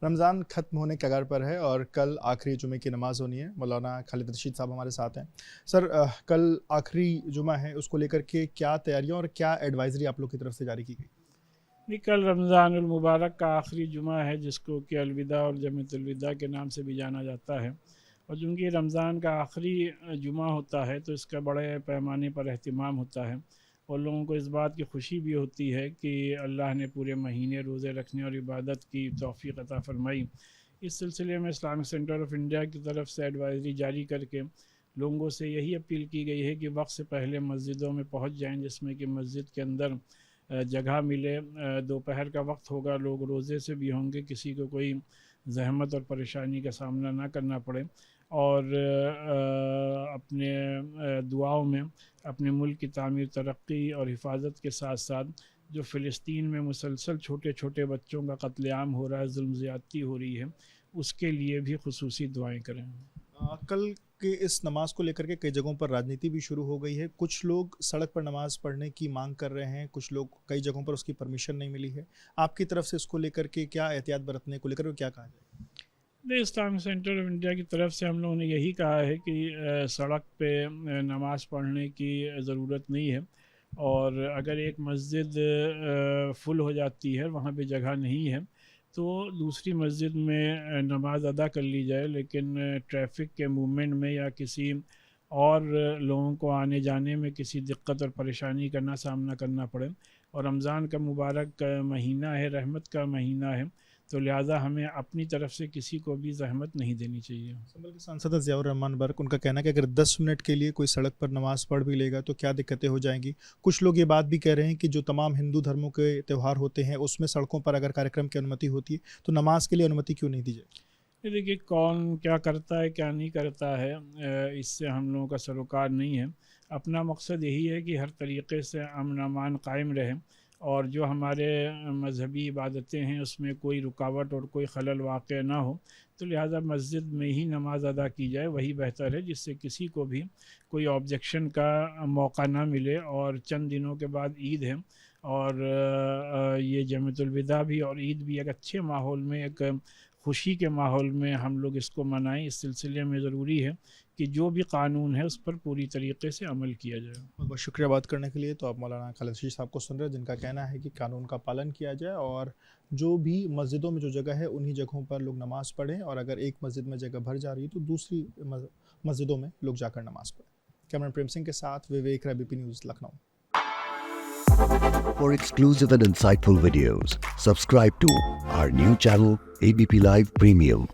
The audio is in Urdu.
رمضان ختم ہونے کے کگار پر ہے اور کل آخری جمعے کی نماز ہونی ہے۔ مولانا خالد رشید صاحب ہمارے ساتھ ہیں۔ سر، کل آخری جمعہ ہے، اس کو لے کر کے کیا تیاریاں اور کیا ایڈوائزری آپ لوگ کی طرف سے جاری کی گئی؟ کل رمضان المبارک کا آخری جمعہ ہے، جس کو کہ الوداع اور جمعۃ الوداع کے نام سے بھی جانا جاتا ہے، اور چونکہ رمضان کا آخری جمعہ ہوتا ہے تو اس کا بڑے پیمانے پر اہتمام ہوتا ہے، اور لوگوں کو اس بات کی خوشی بھی ہوتی ہے کہ اللہ نے پورے مہینے روزے رکھنے اور عبادت کی توفیق عطا فرمائی۔ اس سلسلے میں اسلامک سینٹر آف انڈیا کی طرف سے ایڈوائزری جاری کر کے لوگوں سے یہی اپیل کی گئی ہے کہ وقت سے پہلے مسجدوں میں پہنچ جائیں، جس میں کہ مسجد کے اندر جگہ ملے۔ دوپہر کا وقت ہوگا، لوگ روزے سے بھی ہوں گے، کسی کو کوئی زحمت اور پریشانی کا سامنا نہ کرنا پڑے، اور اپنے دعاؤں میں اپنے ملک کی تعمیر، ترقی اور حفاظت کے ساتھ ساتھ جو فلسطین میں مسلسل چھوٹے چھوٹے بچوں کا قتل عام ہو رہا ہے، ظلم زیادتی ہو رہی ہے، اس کے لیے بھی خصوصی دعائیں کریں۔ کل کے اس نماز کو لے کر کے کئی جگہوں پر راجنیتی بھی شروع ہو گئی ہے۔ کچھ لوگ سڑک پر نماز پڑھنے کی مانگ کر رہے ہیں، کچھ لوگ کئی جگہوں پر اس کی پرمیشن نہیں ملی ہے۔ آپ کی طرف سے اس کو لے کر کے کیا احتیاط برتنے کو لے کر کے کیا کہا جائے؟ اسلامک سینٹر آف انڈیا کی طرف سے ہم لوگوں نے یہی کہا ہے کہ سڑک پہ نماز پڑھنے کی ضرورت نہیں ہے، اور اگر ایک مسجد فل ہو جاتی ہے، وہاں پہ جگہ نہیں ہے، تو دوسری مسجد میں نماز ادا کر لی جائے، لیکن ٹریفک کے موومنٹ میں یا کسی اور لوگوں کو آنے جانے میں کسی دقت اور پریشانی کا نہ سامنا کرنا پڑے۔ اور رمضان کا مبارک مہینہ ہے، رحمت کا مہینہ ہے، تو لہٰذا ہمیں اپنی طرف سے کسی کو بھی زحمت نہیں دینی چاہیے۔ سنبھل کے سانسد ضیاء الرحمان برق، ان کا کہنا ہے کہ اگر 10 منٹ کے لیے کوئی سڑک پر نماز پڑھ بھی لے گا تو کیا دقتیں ہو جائیں گی۔ کچھ لوگ یہ بات بھی کہہ رہے ہیں کہ جو تمام ہندو دھرموں کے تہوار ہوتے ہیں، اس میں سڑکوں پر اگر کارکرم کی انومتی ہوتی ہے تو نماز کے لیے انومتی کیوں نہیں دی جائے؟ دیکھیے، کون کیا کرتا ہے کیا نہیں کرتا ہے، اس سے ہم لوگوں کا سروکار نہیں ہے۔ اپنا مقصد یہی ہے کہ ہر طریقے سے امن و امان قائم رہے، اور جو ہمارے مذہبی عبادتیں ہیں اس میں کوئی رکاوٹ اور کوئی خلل واقع نہ ہو، تو لہٰذا مسجد میں ہی نماز ادا کی جائے، وہی بہتر ہے، جس سے کسی کو بھی کوئی آبجیکشن کا موقع نہ ملے۔ اور چند دنوں کے بعد عید ہے، اور یہ جمعۃ الوداع بھی اور عید بھی ایک اچھے ماحول میں، ایک خوشی کے ماحول میں ہم لوگ اس کو منائیں۔ اس سلسلے میں ضروری ہے کہ جو بھی قانون ہے اس پر پوری طریقے سے عمل کیا جائے۔ بہت بہت شکریہ بات کرنے کے لیے۔ تو آپ مولانا خالد رشید صاحب کو سن رہے ہیں، جن کا کہنا ہے کہ قانون کا پالن کیا جائے، اور جو بھی مسجدوں میں جو جگہ ہے انہی جگہوں پر لوگ نماز پڑھیں، اور اگر ایک مسجد میں جگہ بھر جا رہی ہے تو دوسری مسجدوں میں لوگ جا کر نماز پڑھیں۔ کیمرہ پریم سنگھ کے ساتھ وویک رائے، BP news, Lucknow. For exclusive and insightful videos, subscribe to our new channel ABP Live Premium.